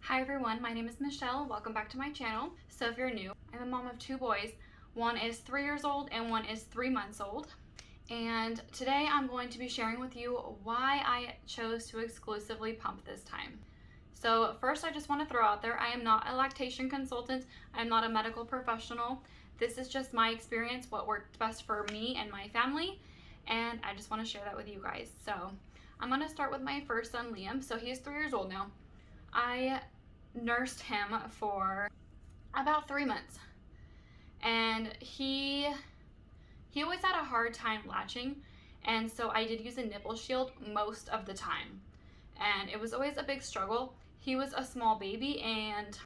Hi everyone, my name is Michelle. Welcome back to my channel. So if you're new, I'm a mom of two boys. One is 3 years old and one is 3 months old. And today I'm going to be sharing with you why I chose to exclusively pump this time. So first, I just want to throw out there, I am not a lactation consultant. I'm not a medical professional. This is just my experience, what worked best for me and my family. And I just want to share that with you guys. So I'm going to start with my first son, Liam. So he is 3 years old now. I nursed him for about 3 months, and he always had a hard time latching, and so I did use a nipple shield most of the time, and it was always a big struggle. He was a small baby, and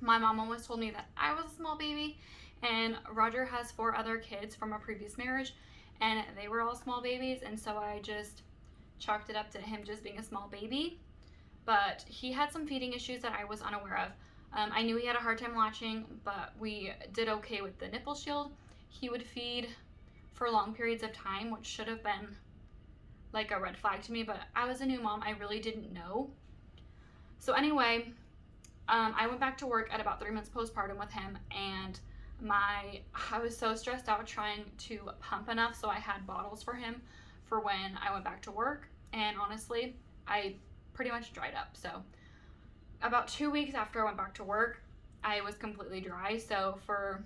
my mom always told me that I was a small baby, and Roger has 4 other kids from a previous marriage, and they were all small babies, and so I just chalked it up to him just being a small baby. But he had some feeding issues that I was unaware of. I knew he had a hard time latching, but we did okay with the nipple shield. He would feed for long periods of time, which should have been like a red flag to me, but I was a new mom. I really didn't know. So anyway, I went back to work at about 3 months postpartum with him, and I was so stressed out trying to pump enough so I had bottles for him for when I went back to work. And honestly, I pretty much dried up. So about 2 weeks after I went back to work, I was completely dry. So for,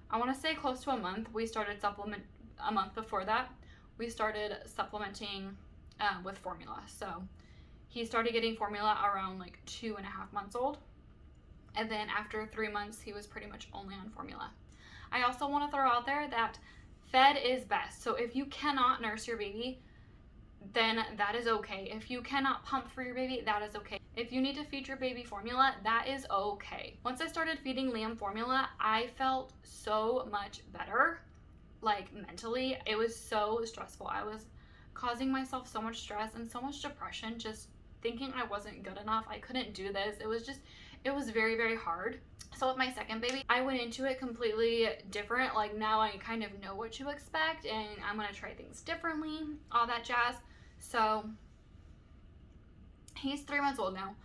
I want to say close to a month, we started a month before that, we started supplementing with formula. So he started getting formula around like 2.5 months old. And then after 3 months, he was pretty much only on formula. I also want to throw out there that fed is best. So if you cannot nurse your baby, then that is okay. If you cannot pump for your baby, that is okay. If you need to feed your baby formula, that is okay. Once I started feeding Liam formula, I felt so much better, like mentally. It was so stressful. I was causing myself so much stress and so much depression, just thinking I wasn't good enough. I couldn't do this. It was very, very hard. So with my second baby, I went into it completely different. Like now I kind of know what to expect and I'm gonna try things differently, all that jazz. So he's 3 months old now,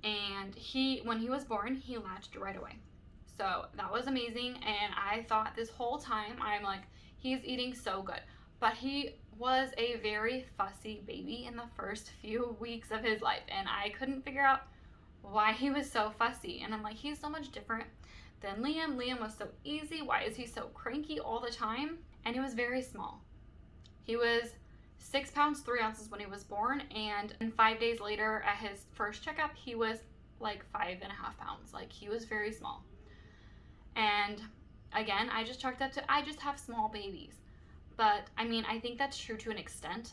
and when he was born, he latched right away. So that was amazing, and I thought this whole time, I'm like, he's eating so good. But he was a very fussy baby in the first few weeks of his life, and I couldn't figure out why he was so fussy. And I'm like, he's so much different than Liam. Liam was so easy. Why is he so cranky all the time? And he was very small. He was 6 pounds 3 ounces when he was born, and 5 days later at his first checkup, he was like 5.5 pounds. Like, he was very small. And again, I just chalked up to, I just have small babies. But I mean, I think that's true to an extent.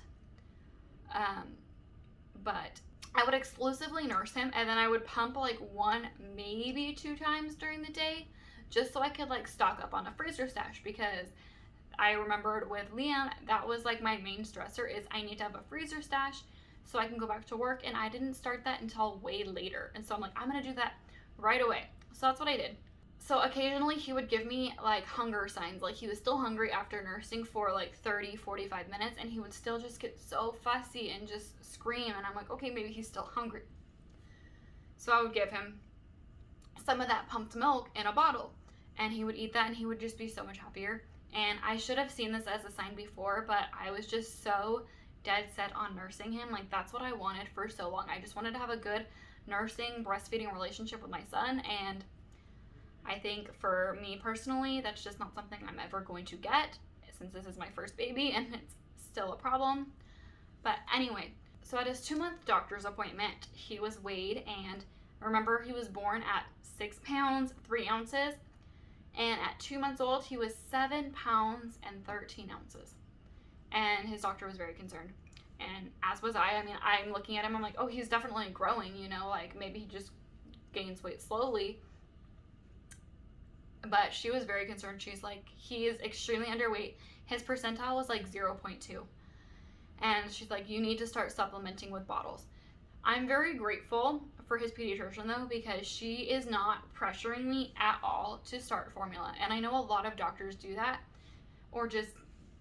But I would exclusively nurse him, and then I would pump like 1, maybe 2 times during the day, just so I could like stock up on a freezer stash, because I remembered with Liam, that was like my main stressor, is I need to have a freezer stash so I can go back to work, and I didn't start that until way later. And so I'm like, I'm gonna do that right away. So that's what I did. So occasionally he would give me like hunger signs, like he was still hungry after nursing for like 30-45 minutes, and he would still just get so fussy and just scream, and I'm like, okay, maybe he's still hungry. So I would give him some of that pumped milk in a bottle, and he would eat that, and he would just be so much happier. And I should have seen this as a sign before, but I was just so dead set on nursing him. Like, that's what I wanted for so long. I just wanted to have a good nursing, breastfeeding relationship with my son. And I think for me personally, that's just not something I'm ever going to get, since this is my first baby and it's still a problem. But anyway, so at his 2-month doctor's appointment, he was weighed, and remember, he was born at 6 pounds 3 ounces. And at 2 months old, he was 7 pounds and 13 ounces. And his doctor was very concerned. And as was I. I mean, I'm looking at him, I'm like, oh, he's definitely growing, you know, like maybe he just gains weight slowly. But she was very concerned. She's like, he is extremely underweight. His percentile was like 0.2. And she's like, you need to start supplementing with bottles. I'm very grateful for his pediatrician though, because she is not pressuring me at all to start formula. And I know a lot of doctors do that, or just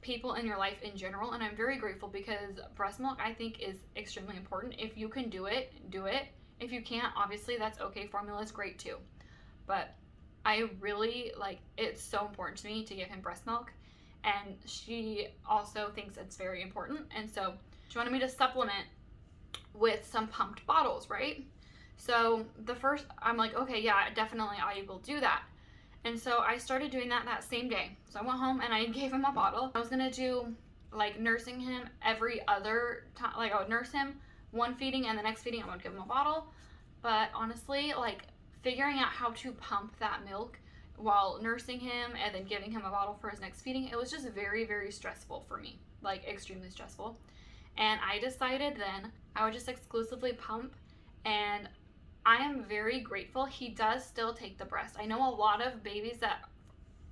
people in your life in general, and I'm very grateful, because breast milk, I think, is extremely important. If you can do it, do it. If you can't, obviously that's okay. Formula is great too. But I really, like, it's so important to me to give him breast milk. And she also thinks it's very important. And so she wanted me to supplement with some pumped bottles, right? So I'm like, okay, yeah, definitely I will do that. And so I started doing that same day. So I went home and I gave him a bottle. I was gonna do like nursing him every other time. Like I would nurse him one feeding and the next feeding I would give him a bottle. But honestly, like figuring out how to pump that milk while nursing him and then giving him a bottle for his next feeding, it was just very, very stressful for me, like extremely stressful. And I decided then I would just exclusively pump, and I am very grateful. He does still take the breast. I know a lot of babies that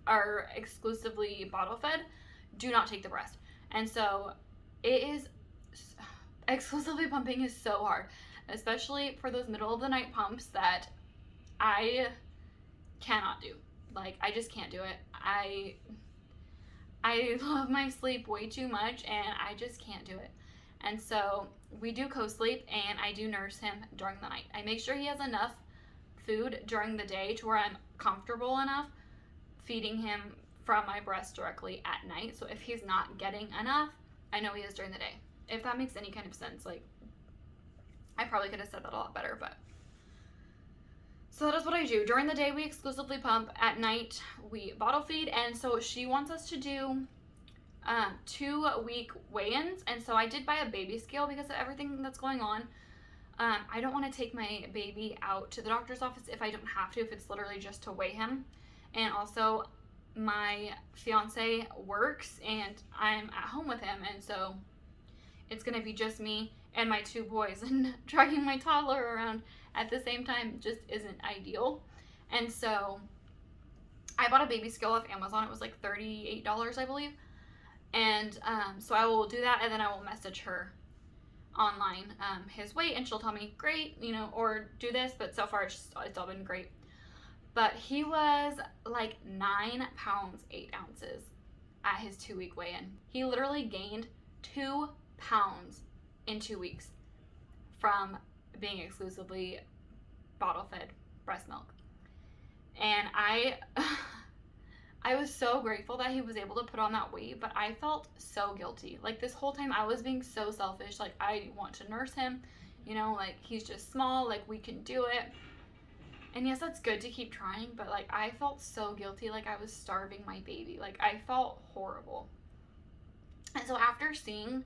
are exclusively bottle fed do not take the breast. And so it is, exclusively pumping is so hard, especially for those middle of the night pumps that I cannot do. Like, I just can't do it. I love my sleep way too much and I just can't do it. And so we do co-sleep and I do nurse him during the night. I make sure he has enough food during the day to where I'm comfortable enough feeding him from my breast directly at night. So if he's not getting enough, I know he is during the day. If that makes any kind of sense. Like, I probably could have said that a lot better, but so that is what I do. During the day, we exclusively pump. At night, we bottle feed. And so she wants us to do 2-week weigh-ins. And so I did buy a baby scale because of everything that's going on. I don't want to take my baby out to the doctor's office if I don't have to, if it's literally just to weigh him. And also, my fiance works and I'm at home with him. And so it's going to be just me and my 2 boys, and dragging my toddler around at the same time just isn't ideal. And so I bought a baby scale off Amazon. It was like $38, I believe. And so I will do that, and then I will message her online his weight, and she'll tell me, great, you know, or do this. But so far it's all been great. But he was like 9 pounds 8 ounces at his 2-week weigh-in. He literally gained 2 pounds in 2 weeks from being exclusively bottle fed breast milk. And I was so grateful that he was able to put on that weight, but I felt so guilty. Like, this whole time I was being so selfish. Like, I want to nurse him, you know, like, he's just small, like, we can do it. And yes, that's good to keep trying, but like, I felt so guilty, like I was starving my baby. Like, I felt horrible. And so after seeing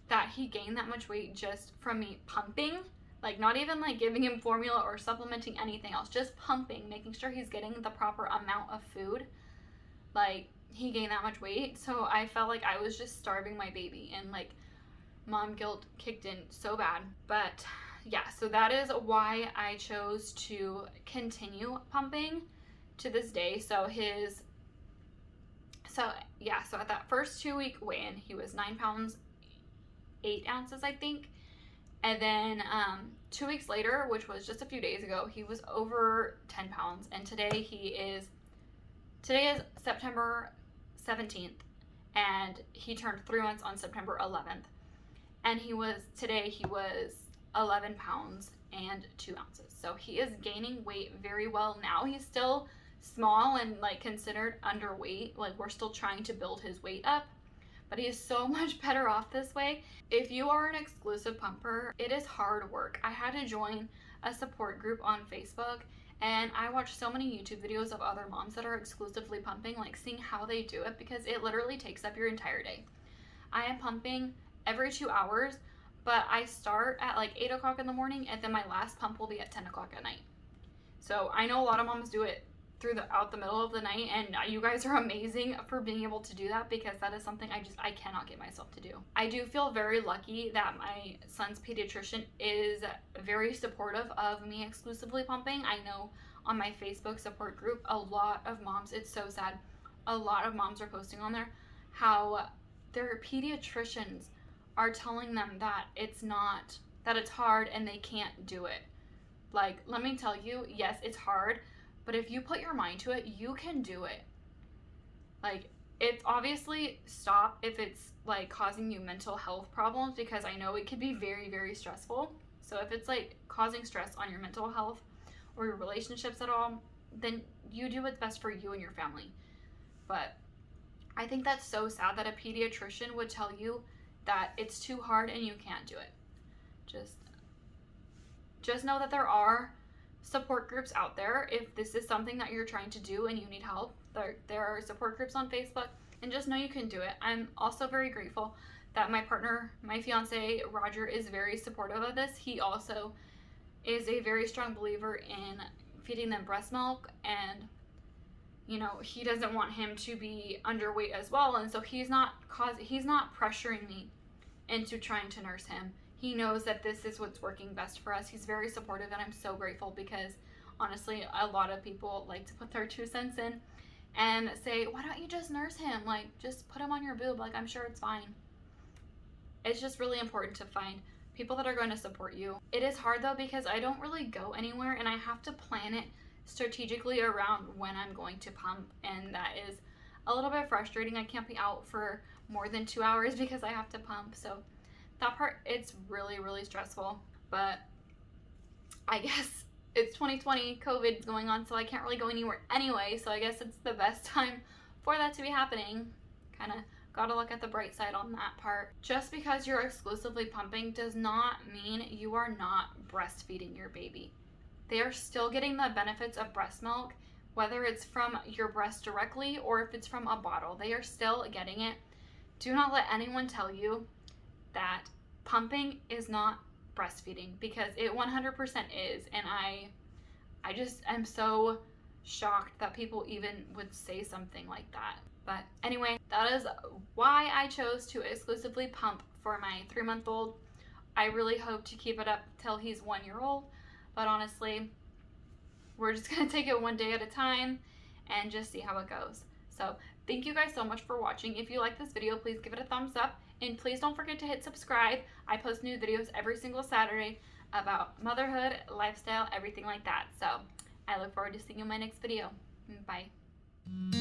that he gained that much weight just from me pumping, like not even like giving him formula or supplementing anything else, just pumping, making sure he's getting the proper amount of food, like he gained that much weight. So I felt like I was just starving my baby, and like mom guilt kicked in so bad. But yeah, so that is why I chose to continue pumping to this day. So at that first 2-week weigh-in, he was 9 pounds 8 ounces, I think. And then 2 weeks later, which was just a few days ago, he was over 10 pounds. And today is September 17th, and he turned 3 months on September 11th. And today he was 11 pounds and 2 ounces. So he is gaining weight very well now. He's still small and like considered underweight. Like, we're still trying to build his weight up, but he is so much better off this way. If you are an exclusive pumper, it is hard work. I had to join a support group on Facebook, and I watched so many YouTube videos of other moms that are exclusively pumping, like seeing how they do it, because it literally takes up your entire day. I am pumping every 2 hours, but I start at like 8 o'clock in the morning, and then my last pump will be at 10 o'clock at night. So I know a lot of moms do it throughout the middle of the night, and you guys are amazing for being able to do that, because that is something I cannot get myself to do. I do feel very lucky that my son's pediatrician is very supportive of me exclusively pumping. I know on my Facebook support group, a lot of moms, it's so sad, a lot of moms are posting on there how their pediatricians are telling them that it's hard and they can't do it. Like, let me tell you, yes, it's hard, but if you put your mind to it, you can do it. Like, it's obviously stop if it's like causing you mental health problems, because I know it could be very, very stressful. So if it's like causing stress on your mental health or your relationships at all, then you do what's best for you and your family. But I think that's so sad that a pediatrician would tell you that it's too hard and you can't do it. Just know that there are support groups out there if this is something that you're trying to do and you need help. There are support groups on Facebook, and just know you can do it. I'm also very grateful that my partner, my fiance Roger, is very supportive of this. He also is a very strong believer in feeding them breast milk, and you know, he doesn't want him to be underweight as well, and so he's not pressuring me into trying to nurse him. He knows that this is what's working best for us. He's very supportive, and I'm so grateful, because honestly, a lot of people like to put their 2 cents in and say, why don't you just nurse him? Like, just put him on your boob. Like, I'm sure it's fine. It's just really important to find people that are going to support you. It is hard though, because I don't really go anywhere, and I have to plan it strategically around when I'm going to pump, and that is a little bit frustrating. I can't be out for more than 2 hours because I have to pump. So that part, it's really, really stressful. But I guess it's 2020, COVID's going on, so I can't really go anywhere anyway. So I guess it's the best time for that to be happening. Kind of gotta look at the bright side on that part. Just because you're exclusively pumping does not mean you are not breastfeeding your baby. They are still getting the benefits of breast milk, whether it's from your breast directly or if it's from a bottle. They are still getting it. Do not let anyone tell you that pumping is not breastfeeding, because it 100% is. And I just am so shocked that people even would say something like that. But anyway, that is why I chose to exclusively pump for my 3-month-old. I really hope to keep it up till he's 1 year old, but honestly, we're just gonna take it one day at a time and just see how it goes. So thank you guys so much for watching. If you like this video, please give it a thumbs up, and please don't forget to hit subscribe. I post new videos every single Saturday about motherhood, lifestyle, everything like that. So I look forward to seeing you in my next video. Bye.